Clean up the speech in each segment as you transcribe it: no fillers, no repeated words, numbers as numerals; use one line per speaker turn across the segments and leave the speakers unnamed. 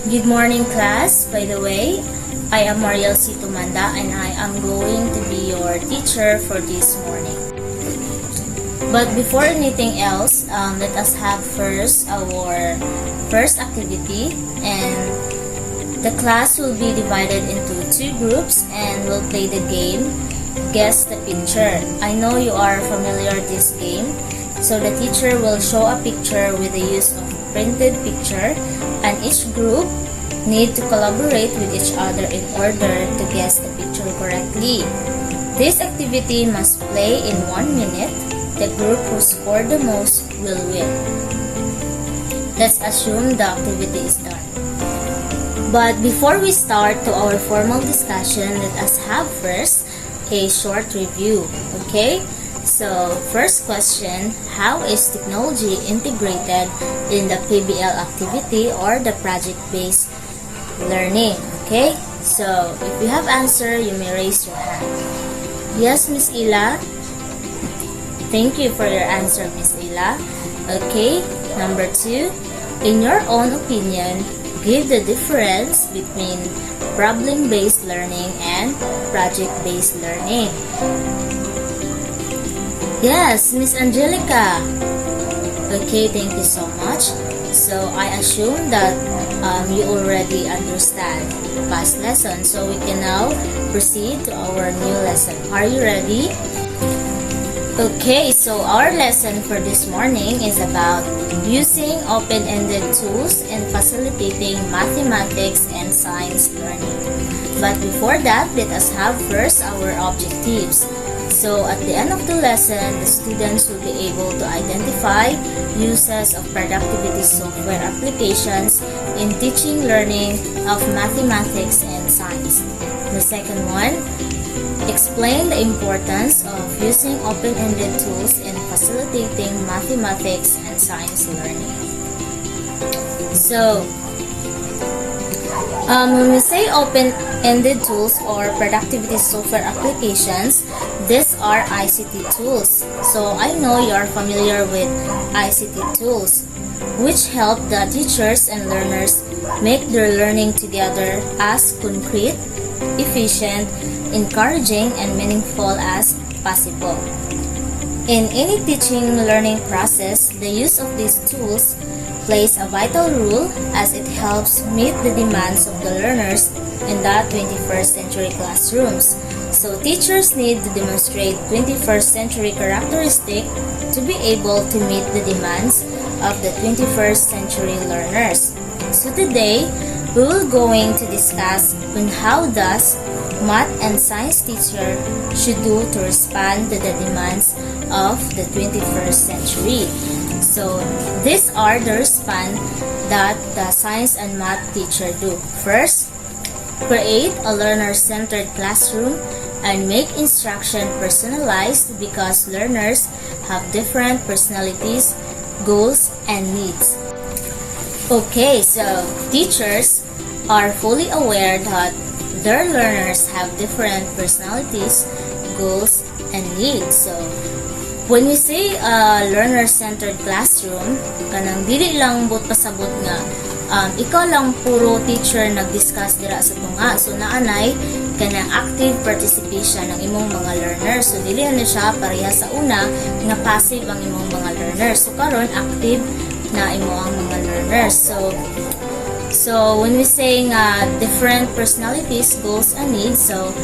Good morning, class. By the way, I am Mariel C. Tumanda and I am going to be your teacher for this morning. But before anything else, let us have first our first activity, and the class will be divided into two groups and we'll play the game Guess the Picture. I know you are familiar with this game. So the teacher will show a picture with the use of printed picture, and each group need to collaborate with each other in order to guess the picture correctly. This activity must play in 1 minute. The group who scored the most will win. Let's assume the activity is done. But before we start to our formal discussion, let us have first a short review, okay? So, first question, how is technology integrated in the PBL activity or the project-based learning? Okay, so if you have answer, you may raise your hand. Yes, Miss Ila? Thank you for your answer, Miss Ila. Okay, number 2, in your own opinion, give the difference between problem-based learning and project-based learning. Yes, Miss Angelica. Okay, thank you so much. So, I assume that you already understand the past lesson. So, we can now proceed to our new lesson. Are you ready? Okay, so our lesson for this morning is about using open-ended tools in facilitating mathematics and science learning. But before that, let us have first our objectives. So, at the end of the lesson, the students will be able to identify uses of productivity software applications in teaching learning of mathematics and science. The second one, explain the importance of using open-ended tools in facilitating mathematics and science learning. So, when we say open-ended tools or productivity software applications, these are ICT tools. So I know you are familiar with ICT tools, which help the teachers and learners make their learning together as concrete, efficient, encouraging, and meaningful as possible. In any teaching learning process, the use of these tools plays a vital role as it helps meet the demands of the learners in the 21st century classrooms. So teachers need to demonstrate 21st century characteristics to be able to meet the demands of the 21st century learners. So today, we will going to discuss on how does math and science teacher should do to respond to the demands of the 21st century. So, these are the response that the science and math teacher do. First, create a learner-centered classroom and make instruction personalized because learners have different personalities, goals, and needs. Okay, so teachers are fully aware that their learners have different personalities, goals, and needs. So, when we say learner-centered classroom, kanang dili lang but pasabot nga ikaw lang puro teacher nag-discuss dira sa tunga. So naanay kanang active participation ng imong mga learners. So dili na siya pareha sa una nga passive ang imong mga learners. So karon active na imo ang mga learners. So when we say nga different personalities, goals, and needs, so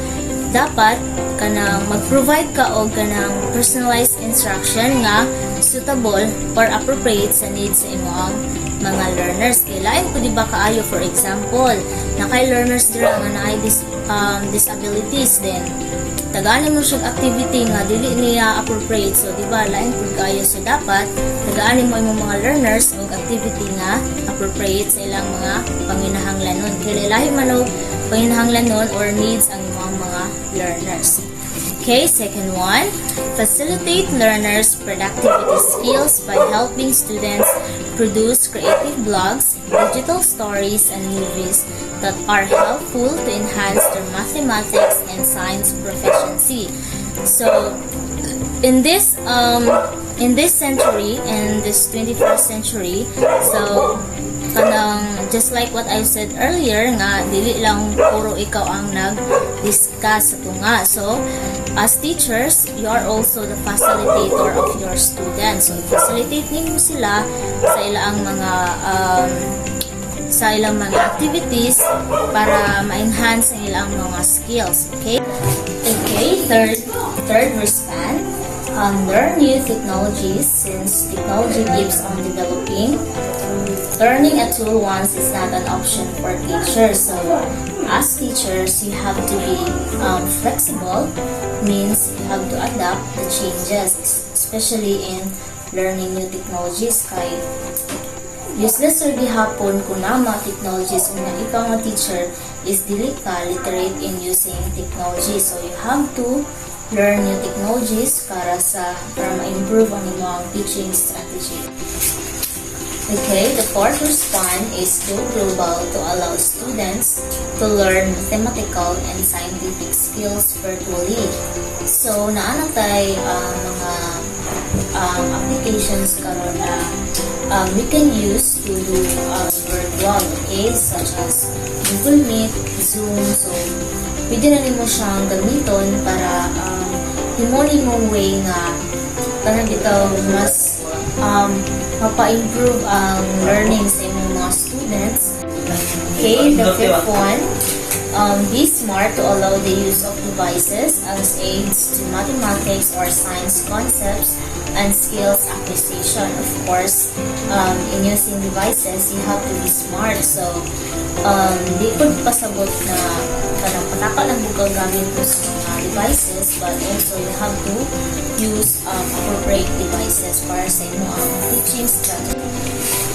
dapat kanang mag-provide ka og kanang personalized instruction nga suitable or appropriate sa needs sa imong mga learners. Kay lain ko di ba kaayo, for example, na kay learners dira nga naay disabilities, then tagaan mo siya activity nga dili niya appropriate. So di ba lain ko kaayo, so dapat tagaan mo imong mga learners og activity nga appropriate sa ilang mga panginahanglanon. Kay lahi man og panginahanglanon or needs ang imong mga learners. Okay, second one, facilitate learners' productivity skills by helping students produce creative blogs, digital stories, and movies that are helpful to enhance their mathematics and science proficiency. So, in this century, in this 21st century, so kanang just like what I said earlier nga dili lang puro ikaw ang nag-discuss sa tunga. So as teachers, you are also the facilitator of your students. So facilitate nimo sila sa ilang mga activities para ma-enhance ang ilang mga skills. Okay, third response. Learn new technologies. Since technology keeps on developing, learning a tool once is not an option for teachers. So as teachers, you have to be flexible, means you have to adapt the changes, especially in learning new technologies. Kay useless or gihapon kung nama technologies kung ikaw nga teacher is dili ka literate in using technology. So you have to learn new technologies para ma-improve ang inyong teaching strategy. Okay, the fourth response is go global to allow students to learn mathematical and scientific skills virtually. So, naana tayo mga applications karon na we can use to do virtual, okay, such as Google Meet, Zoom. So, pwede na nimo siyang gamiton para himoli mong way nga para bitaw mas mapa-improve ang learning sa imong mga students. Okay, the fifth one, be smart to allow the use of devices as aids to mathematics or science concepts and skills acquisition. Of course, in using devices, you have to be smart. So, di po pasabot na parang pataka lang bugang gamit mo sa mga devices, but also you have to use appropriate devices para sa inyo ang teaching strategy.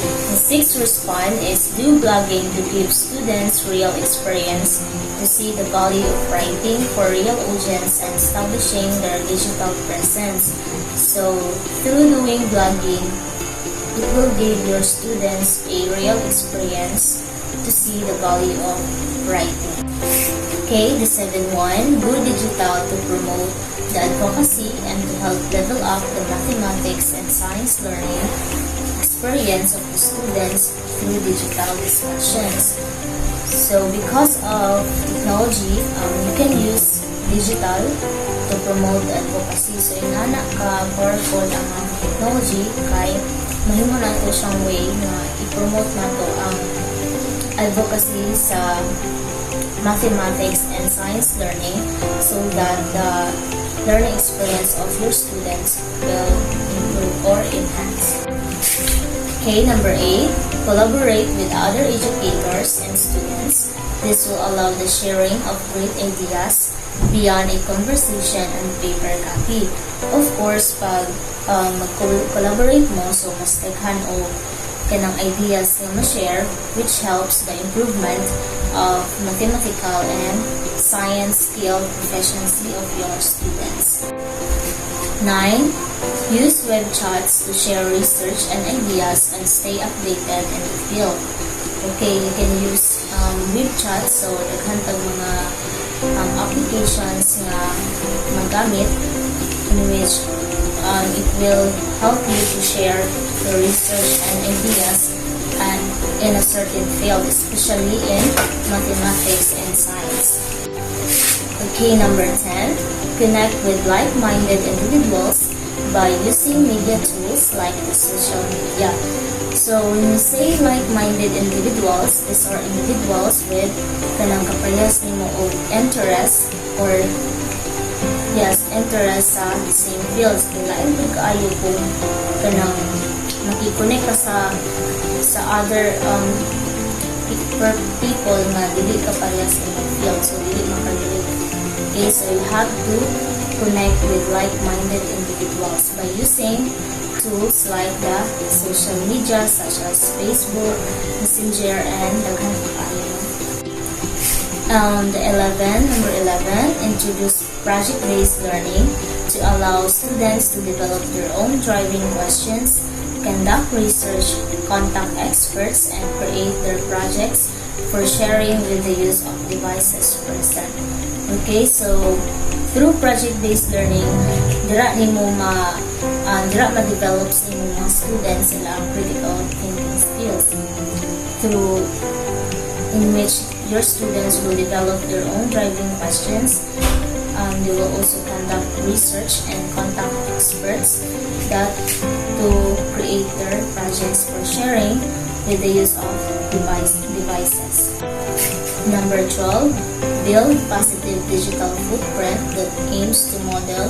The sixth response is do blogging to give students real experience to see the value of writing for real audience and establishing their digital presence. So, through doing blogging, it will give your students a real experience to see the value of writing. Okay, the seventh one, go digital to promote the advocacy and to help level up the mathematics and science learning experience of the students through digital discussions. So, because of technology, you can use digital to promote the advocacy. So, inana ka powerful ang technology kay mahimo na ito siyang way na i-promote na ito ang advocacy sa mathematics and science learning so that the learning experience of your students will improve or enhance. Okay, number 8, collaborate with other educators and students. This will allow the sharing of great ideas beyond a conversation and paper copy. Of course, pag mag-collaborate mo, so mas daghan o kanang ideas na ma-share, which helps the improvement of mathematical and science skill proficiency of your students. 9. Use web chats to share research and ideas and stay updated in the field. Okay, you can use web chats, so daghan tag mga applications nga magamit in which it will help you to share the research and ideas and in a certain field, especially in mathematics and science. Okay, number 10, connect with like-minded individuals by using media tools like the social media. So, when you say like-minded individuals, these are individuals with kanang kaparehas nimo o interest or interest sa the same fields. Kailangan ito kaayo kung kanang makikonnect ka sa other people na dili ka parehas sa field, so dili makarelate. Okay, so you have to connect with like-minded individuals by using tools like the social media such as Facebook, Messenger, and daghan pa kayo. Number 11, introduce project-based learning to allow students to develop their own driving questions, conduct research, contact experts, and create their projects for sharing with the use of devices present. Okay, so through project-based learning, dira ma-develop sa imong mga students sila ang critical thinking skills. through in which your students will develop their own driving questions. They will also conduct research and contact experts that to create their projects for sharing with the use of devices. Number 12, build positive digital footprint that aims to model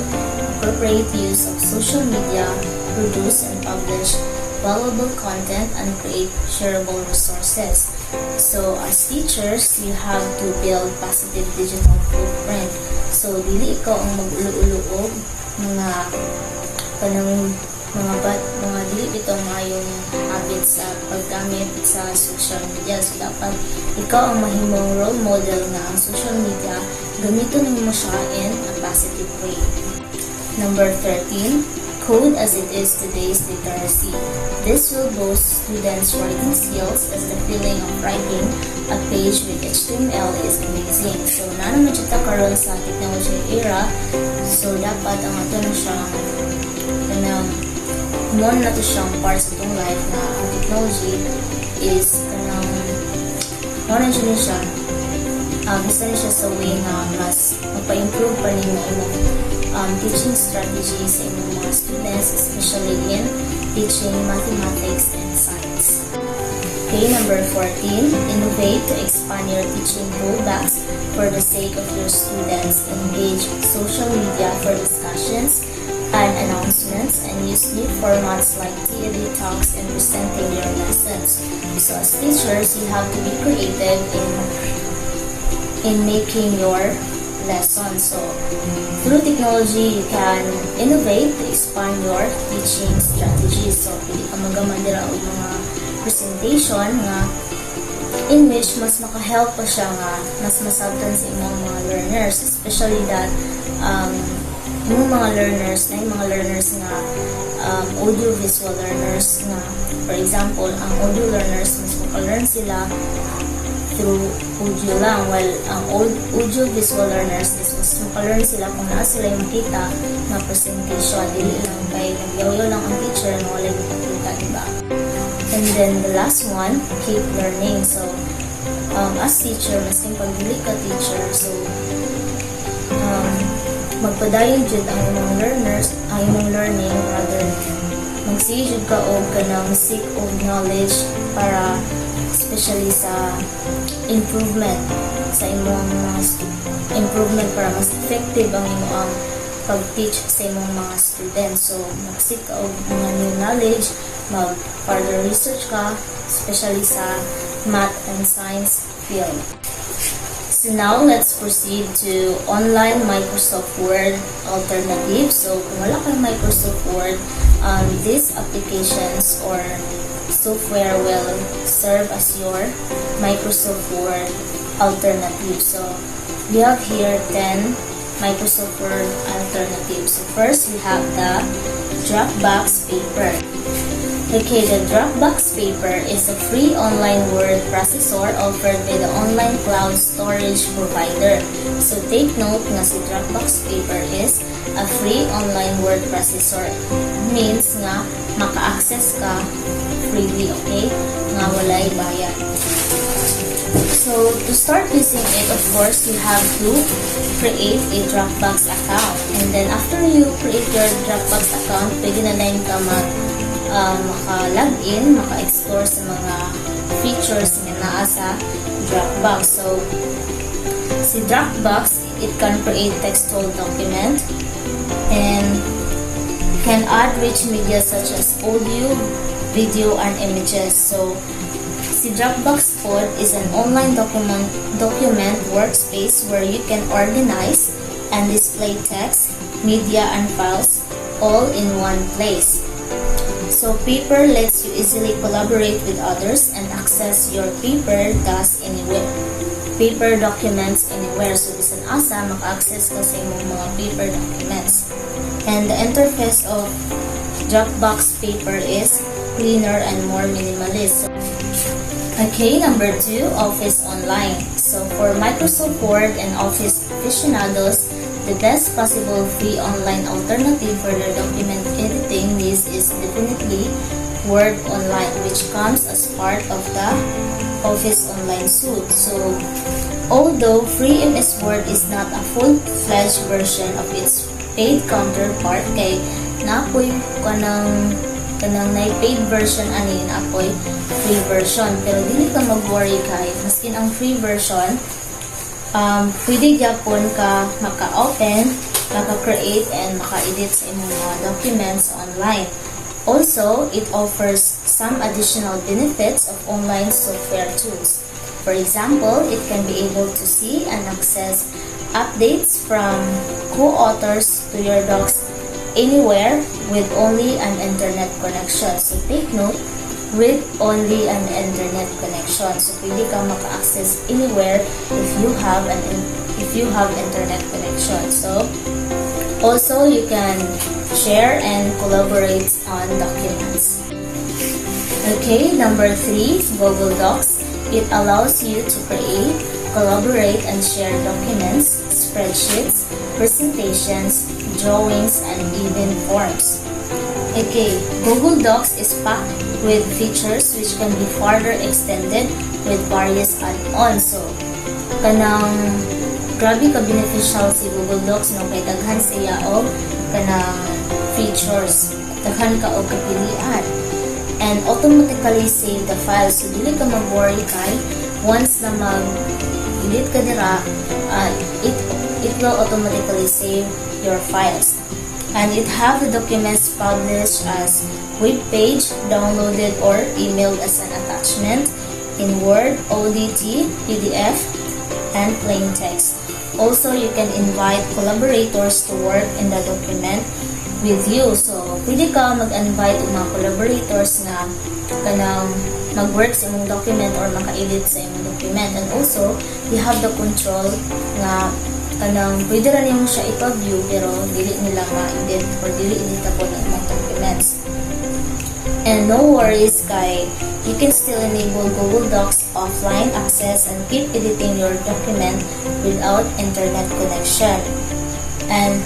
appropriate use of social media, produce and publish valuable content, and create shareable resources. So as teachers, you have to build positive digital footprint. So dili ikaw ang mag-ulo-ulo mga mga dili ito nga yung habits sa paggamit sa social media. So dapat ikaw ang mahimong role model na ang social media gamiton mo siya in a positive way. Number 13, code as it is today's literacy. This will boost students' writing skills as the feeling of writing a page with HTML is amazing. So naman siya karon sa technology era. So dapat ang ato na siyang mon na to siyang part sa itong life na ang technology is kanang mo na siya gusto niya siya sa way na mas magpa-improve pa rin na teaching strategies sa inyong mga students, especially in teaching mathematics and science. Okay, number 14, innovate to expand your teaching toolbox for the sake of your students. Engage social media for discussions and announcements, and use new formats like TED Talks and presenting your lessons. So as teachers, you have to be creative in making your lessons. So through technology, you can innovate to expand your teaching strategies. So pwede ka magaman dira og mga presentation nga in which mas maka-help pa siya nga mas masabtan sa imong mga learners, especially that yung mga learners nga audio-visual learners nga, for example, ang audio learners mas maka-learn sila through audio lang, while ang audio-visual learners is mas maka-learn sila kung na sila yung makita na presentation, dili lang kay nagyaw-yaw lang ang teacher na wala yung makita, diba? And then the last one, keep learning. So as teacher, mas pag dili ka teacher, so magpadayon jud ang imong learners, ang imong learning, rather magsige jud ka og kanang seek of knowledge para especially sa improvement sa imong mga improvement para mas effective ang imong pag-teach sa imong mga students. So mag-seek ka og mga new knowledge, mag-further research ka, especially sa math and science field. So now, let's proceed to online Microsoft Word alternative. So, kung wala kang Microsoft Word, these applications or software will serve as your Microsoft Word alternative. So, we have here 10 Microsoft Word alternatives. So, first, we have the Dropbox Paper. Okay, the Dropbox Paper is a free online word processor offered by the online cloud storage provider. So take note na si Dropbox Paper is a free online word processor. Means nga maka-access ka freely, okay? Nga walay bayad. So to start using it, of course, you have to create a Dropbox account. And then after you create your Dropbox account, pwede na din ka maka-login, maka-explore sa mga features na naa sa Dropbox. So, si Dropbox, it can create textual document and can add rich media such as audio, video, and images. So, si Dropbox Pod is an online document workspace where you can organize and display text, media, and files all in one place. So paper lets you easily collaborate with others and access your paper tasks anywhere. Paper documents anywhere. So bisan asa maka-access ka sa imong mga paper documents. And the interface of Dropbox Paper is cleaner and more minimalist. Okay, number 2, Office Online. So for Microsoft Word and Office aficionados, the best possible free online alternative for their document editing needs is definitely Word Online, which comes as part of the Office Online suite. So, although free MS Word is not a full-fledged version of its paid counterpart, kay napoy kanang paid version ani napoy free version. Pero dili ka mag-worry kay maskin ang free version, pwede gyapon ka maka-open, maka-create, and maka-edit sa imong mga documents online. Also, it offers some additional benefits of online software tools. For example, it can be able to see and access updates from co-authors to your docs anywhere with only an internet connection. So, take note, with only an internet connection. So, pwede ka maka-access anywhere if you have internet connection. So, also, you can share and collaborate on documents. Okay, number 3, Google Docs. It allows you to create, collaborate, and share documents, spreadsheets, presentations, drawings, and even forms. Okay, Google Docs is packed with features which can be further extended with various add-ons. So, grabe ka beneficial si Google Docs, no? Kay daghan siya og kanang features, daghan ka og kapilian, and automatically save the files. So dili ka mag-worry kay once na mag-edit ka dira, it will automatically save your files. And it have the documents published as web page, downloaded or emailed as an attachment in Word, ODT, PDF, and plain text. Also, you can invite collaborators to work in the document with you. So, pwede ka mag-invite mga collaborators na kanang mag-work sa imong document or maka-edit sa imong document. And also, you have the control na kanang pwede rin yung siya ipag-view pero dili nila ma-edit or dili editable ng imong documents. And no worries kay you can still enable Google Docs offline access and keep editing your document without internet connection. And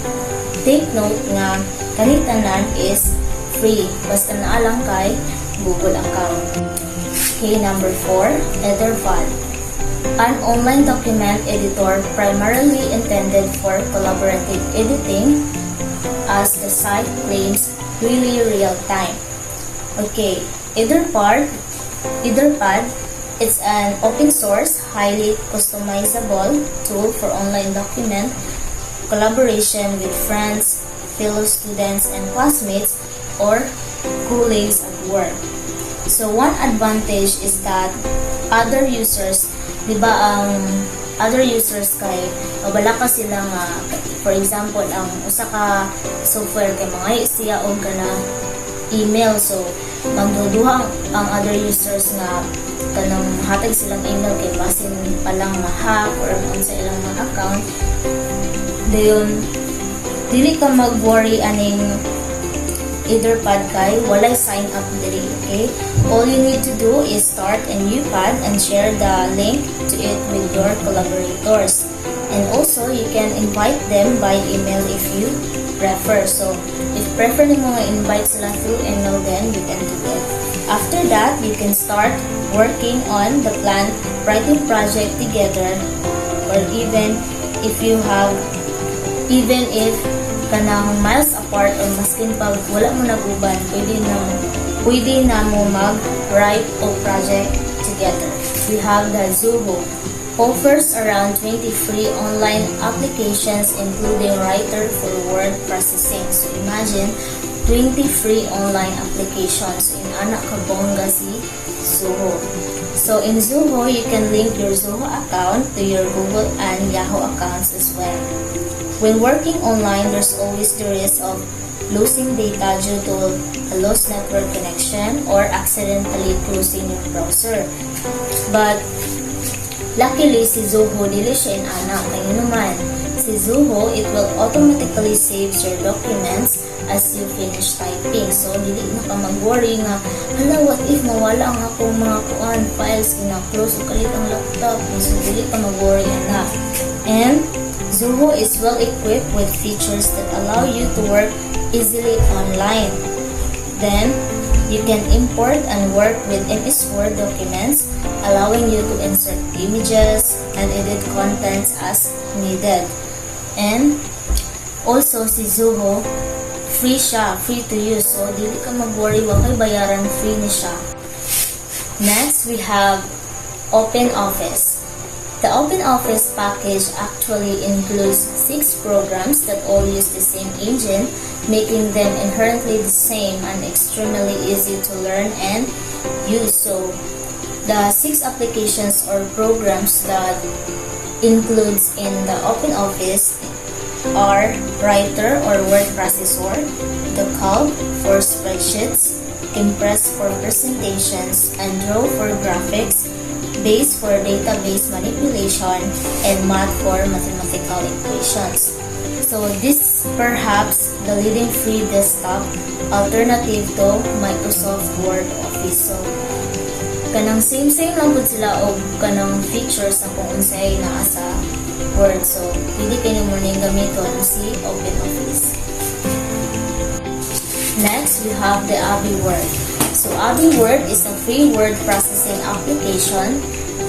take note nga kanitanan is free basta naalang kay Google account. Okay, number 4, Etherpad. An online document editor primarily intended for collaborative editing, as the site claims really real time. Okay, Etherpad, it's an open source, highly customizable tool for online document collaboration with friends, fellow students, and classmates or colleagues at work. So one advantage is that other users, di ba ang other users kay wala ka sila nga, for example, ang usa ka software kay mga siya o ka na email, so magduduha ang other users nga kanang hatag silang email kay basin palang ma-hack or sa ilang mga account. Dayon dili ka mag-worry aning Etherpad kay walay sign up diri. Okay, all you need to do is start a new pad and share the link to it with your collaborators, and also you can invite them by email if you prefer. So if prefer nimo nga invite sila through email, then you can do it. After that, you can start working on the planned writing project together, or even if kanang miles apart or maskin pag wala mo naguban, pwede na mo mag-write o project together. We have the Zoho. Offers around 20 free online applications including Writer for word processing. So imagine 20 free online applications in anak kabongga si Zoho. So in Zoho, you can link your Zoho account to your Google and Yahoo accounts as well. When working online, there's always the risk of losing data due to a lost network connection or accidentally closing your browser. But luckily, si Zoho dili siya inanak. Kaya naman, si Zoho, it will automatically save your documents as you finish typing. So, dili na ka mag-worry nga, hala, what if mawala ang akong mga files kina-close o kalit ang laptop. So, dili ka mag-worry enough. And Zoho is well equipped with features that allow you to work easily online. Then, You can import and work with MS Word documents, allowing you to insert images and edit contents as needed. And also si Zoho, free siya, free to use. So, dili ka mag-worry, wakay bayaran, free ni siya. Next, we have OpenOffice. The OpenOffice package actually includes 6 programs that all use the same engine, making them inherently the same and extremely easy to learn and use. So, the 6 applications or programs that includes in the OpenOffice are Writer or Word Processor, the Calc for spreadsheets, Impress for presentations, and Draw for graphics, Base for database manipulation, and Math for mathematical equations. So this perhaps the leading free desktop alternative to Microsoft Word Office. So kanang same lang po sila o kanang features na kung unsay naa sa Word. So pwede kayo mo ning gamiton si OpenOffice. Next, we have the Abby Word. So Abby Word is a free word processing application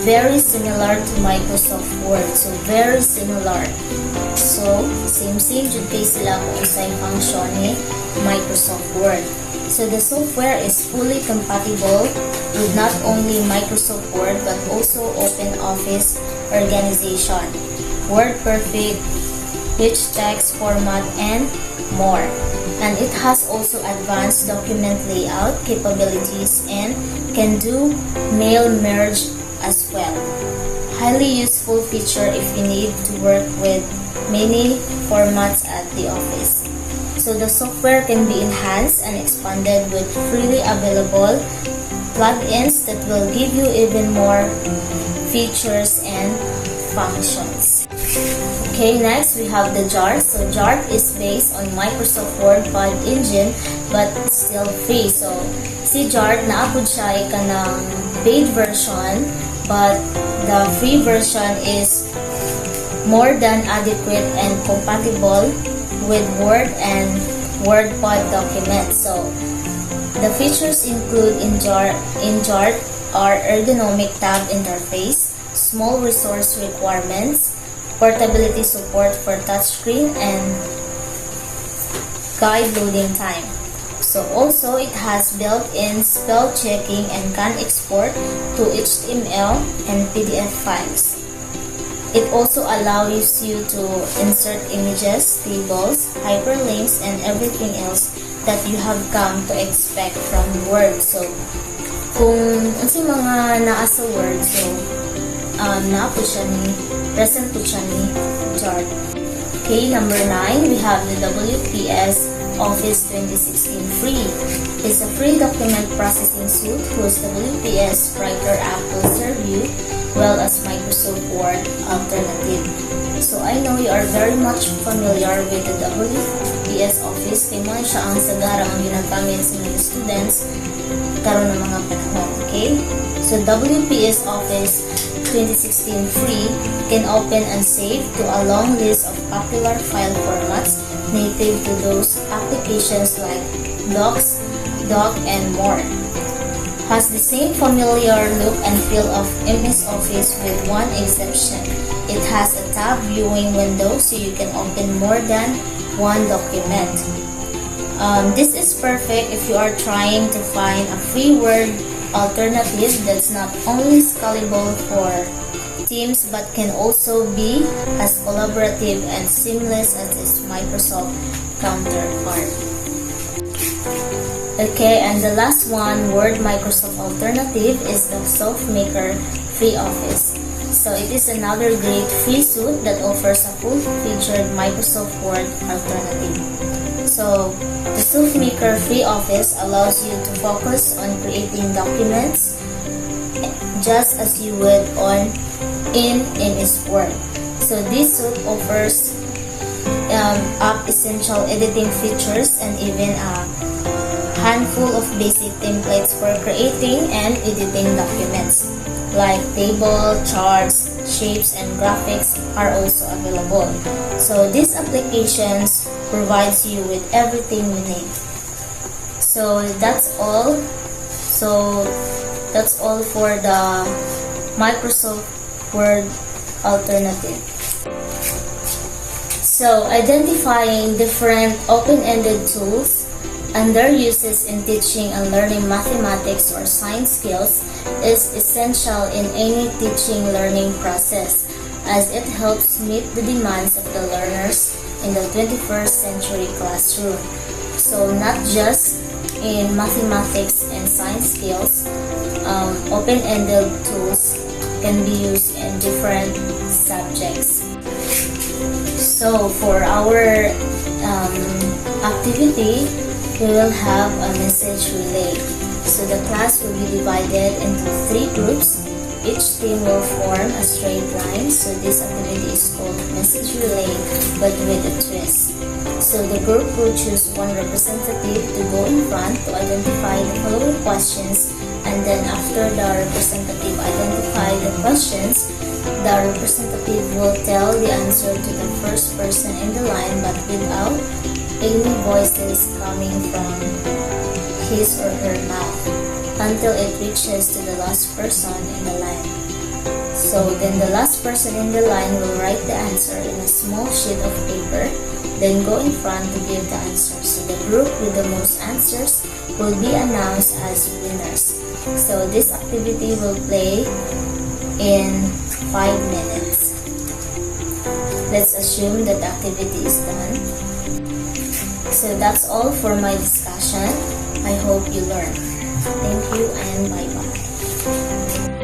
very similar to Microsoft Word. So very similar. So same jud kay sila kung unsay function ni Microsoft Word. So the software is fully compatible with not only Microsoft Word but also OpenOffice Organization, WordPerfect, rich text format, and more. And it has also advanced document layout capabilities and can do mail merge as well. Highly useful feature if you need to work with many formats at the office. So the software can be enhanced and expanded with freely available plugins that will give you even more features and functions. Okay, next we have the Jart. So Jart is based on Microsoft Word Pad engine but still free. So si Jart naapod siya kanang paid version but the free version is more than adequate and compatible with Word and WordPad documents. So the features include in Jart are ergonomic tab interface, small resource requirements, portability support for touchscreen, and guide loading time. So also it has built-in spell checking and can export to HTML and PDF files. It also allows you to insert images, tables, hyperlinks, and everything else that you have come to expect from Word. So kung unsay mga naa sa Word, so naa po siya ni present po siya ni Jart. Okay, number 9, we have the WPS Office 2016 Free. It's a free document processing suite whose WPS Writer app will serve you well as Microsoft Word alternative. So I know you are very much familiar with the WPS Office kay mo siya ang sagara ang ginagamit sa mga students karon ng mga panahon. Okay? So WPS Office 2016 Free can open and save to a long list of popular file formats native to those applications like Docs, Doc, and more. Has the same familiar look and feel of MS Office with one exception. It has a tab viewing window so you can open more than one document. This is perfect if you are trying to find a free Word alternative that's not only scalable for Teams but can also be as collaborative and seamless as its Microsoft counterpart. Okay, and the last one, Word Microsoft alternative, is the SoftMaker Free Office. So it is another great free suite that offers a full-featured Microsoft Word alternative. So the SoftMaker Free Office allows you to focus on creating documents just as you would in MS Word. So this suite offers app essential editing features and even a handful of basic templates for creating and editing documents like table, charts, shapes, and graphics are also available. So these applications provides you with everything you need. So So that's all. So that's all for the Microsoft Word alternative. So identifying different open-ended tools and their uses in teaching and learning mathematics or science skills is essential in any teaching learning process, as it helps meet the demands of the learners in the 21st century classroom. So not just in mathematics and science skills, open-ended tools can be used in different subjects. So for our activity, we will have a message relay. So the class will be divided into 3 groups. Each team will form a straight line. So this activity is called message relay, but with a twist. So the group will choose one representative to go in front to identify the following questions, and then after the representative identify the questions, the representative will tell the answer to the first person in the line, but without any voices coming from his or her mouth, until it reaches to the last person in the line. So then the last person in the line will write the answer in a small sheet of paper, then go in front to give the answer. So the group with the most answers will be announced as winners. So this activity will play in 5 minutes. Let's assume that the activity is done. So that's all for my discussion. I hope you learned. Thank you and bye-bye.